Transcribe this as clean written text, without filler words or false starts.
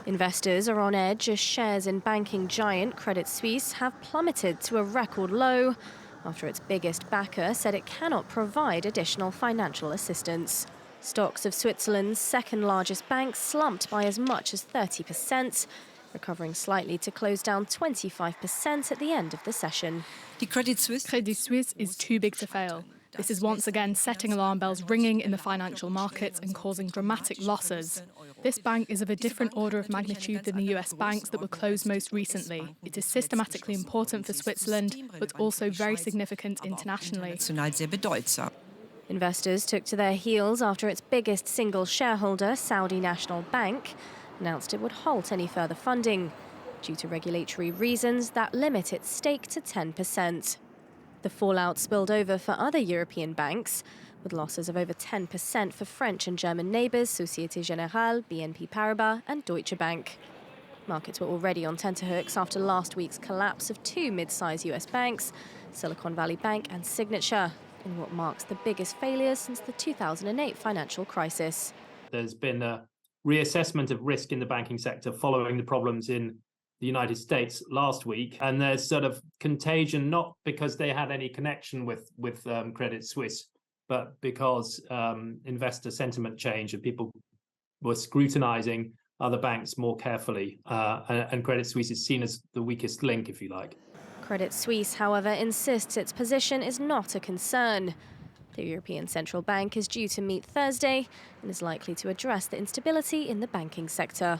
Investors are on edge as shares in banking giant Credit Suisse have plummeted to a record low after its biggest backer said it cannot provide additional financial assistance. Stocks of Switzerland's second largest bank slumped by as much as 30%, recovering slightly to close down 25% at the end of the session. Credit Suisse is too big to fail. This is once again setting alarm bells ringing in the financial markets and causing dramatic losses. This bank is of a different order of magnitude than the US banks that were closed most recently. It is systematically important for Switzerland, but also very significant internationally. Investors took to their heels after its biggest single shareholder, Saudi National Bank, announced it would halt any further funding due to regulatory reasons that limit its stake to 10%. The fallout spilled over for other European banks, with losses of over 10% for French and German neighbours Société Générale, BNP Paribas and Deutsche Bank. Markets were already on tenterhooks after last week's collapse of two mid-sized US banks, Silicon Valley Bank and Signature, in what marks the biggest failure since the 2008 financial crisis. There's been a reassessment of risk in the banking sector following the problems in the United States last week, and there's sort of contagion, not because they had any connection with Credit Suisse, but because investor sentiment changed and people were scrutinizing other banks more carefully, and Credit Suisse is seen as the weakest link, if you like. Credit Suisse, however, insists its position is not a concern. The European Central Bank is due to meet Thursday and is likely to address the instability in the banking sector.